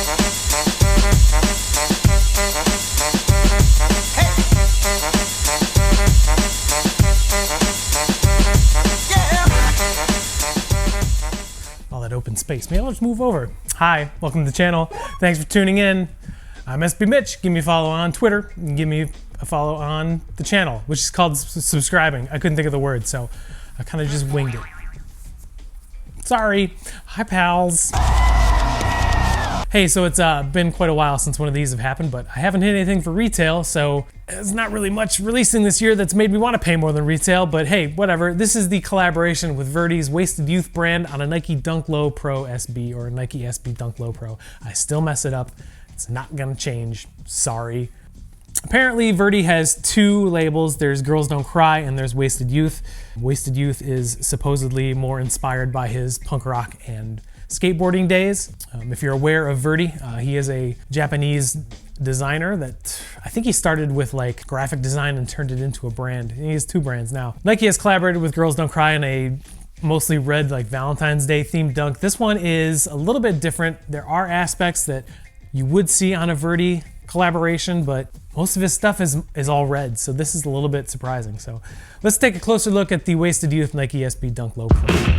All that open space. Maybe I'll just move over. Hi, welcome to the channel. Thanks for tuning in. I'm SB Mitch. Give me a follow on Twitter and give me a follow on the channel, which is called subscribing. I couldn't think of the word, so I kind of just winged it. Sorry. Hi, pals. Hey, so it's been quite a while since one of these have happened, but I haven't hit anything for retail, so there's not really much releasing this year that's made me want to pay more than retail, but hey, whatever. This is the collaboration with Verdy's Wasted Youth brand on a Nike Dunk Low Pro SB or a Nike SB Dunk Low Pro. I still mess it up. It's not gonna change. Sorry. Apparently, Verdy has two labels. There's Girls Don't Cry and there's Wasted Youth. Wasted Youth is supposedly more inspired by his punk rock and skateboarding days. If you're aware of Verdy, he is a Japanese designer that I think he started with like graphic design and turned it into a brand. He has two brands now. Nike has collaborated with Girls Don't Cry in a mostly red like Valentine's Day themed dunk. This one is a little bit different. There are aspects that you would see on a Verdy collaboration, but most of his stuff is all red, so this is a little bit surprising. So let's take a closer look at the Wasted Youth Nike SB Dunk Low Pro.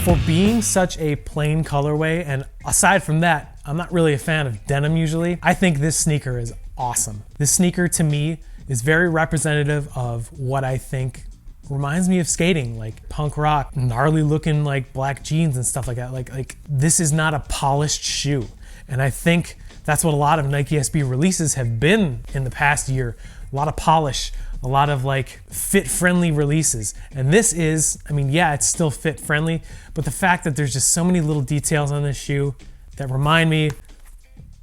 For being such a plain colorway, and aside from that, I'm not really a fan of denim usually, I think this sneaker is awesome. This sneaker to me is very representative of what I think reminds me of skating, like punk rock, gnarly looking like black jeans and stuff like that. Like this is not a polished shoe. And I think that's what a lot of Nike SB releases have been in the past year. A lot of polish, a lot of like fit-friendly releases. And this is, I mean, yeah, it's still fit-friendly, but the fact that there's just so many little details on this shoe that remind me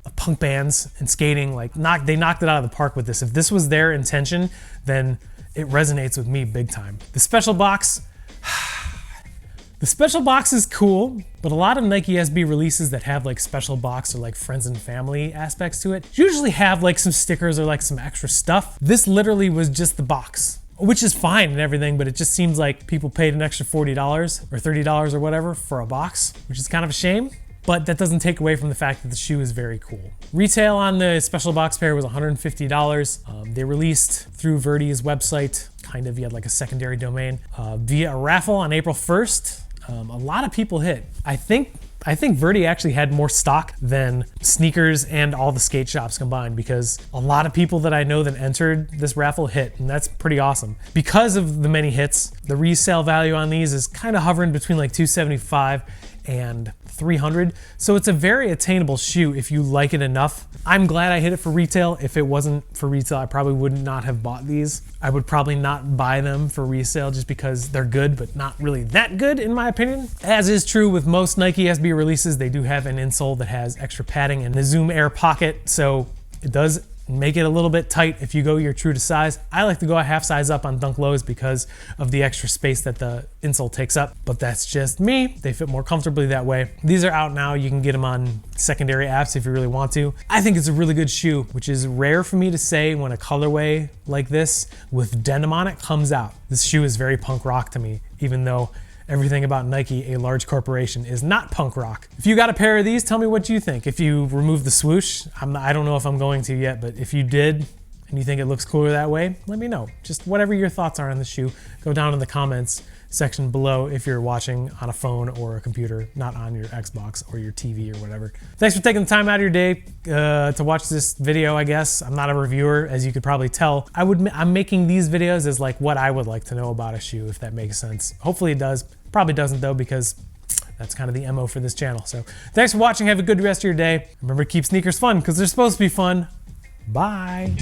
of punk bands and skating, like they knocked it out of the park with this. If this was their intention, then it resonates with me big time. The special box, the special box is cool, but a lot of Nike SB releases that have like special box or like friends and family aspects to it usually have like some stickers or like some extra stuff. This literally was just the box, which is fine and everything, but it just seems like people paid an extra $40 or $30 or whatever for a box, which is kind of a shame. But that doesn't take away from the fact that the shoe is very cool. Retail on the special box pair was $150. They released through Verdy's website, kind of, he had like a secondary domain, via a raffle on April 1st. A lot of people hit. I think Verdy actually had more stock than sneakers and all the skate shops combined, because a lot of people that I know that entered this raffle hit, and that's pretty awesome. Because of the many hits, the resale value on these is kind of hovering between like $275 and $300. So it's a very attainable shoe if you like it enough. I'm glad I hit it for retail. If it wasn't for retail, I probably would not have bought these. I would probably not buy them for resale just because they're good, but not really that good in my opinion. As is true with most Nike SB releases, they do have an insole that has extra padding and the Zoom Air pocket, so it does make it a little bit tight if you go your true to size. I like to go a half size up on Dunk Lows because of the extra space that the insole takes up, but that's just me. They fit more comfortably that way. These are out now. You can get them on secondary apps if you really want to. I think it's a really good shoe, which is rare for me to say when a colorway like this with denim on it comes out. This shoe is very punk rock to me, even though everything about Nike, a large corporation, is not punk rock. If you got a pair of these, tell me what you think. If you remove the swoosh, I don't know if I'm going to yet, but if you did and you think it looks cooler that way, let me know. Just whatever your thoughts are on the shoe, go down in the comments section below if you're watching on a phone or a computer, not on your Xbox or your TV or whatever. Thanks for taking the time out of your day to watch this video, I guess. I'm not a reviewer, as you could probably tell. I'm making these videos as like what I would like to know about a shoe, if that makes sense. Hopefully it does. Probably doesn't though, because that's kind of the MO for this channel. So thanks for watching. Have a good rest of your day. Remember to keep sneakers fun because they're supposed to be fun. Bye.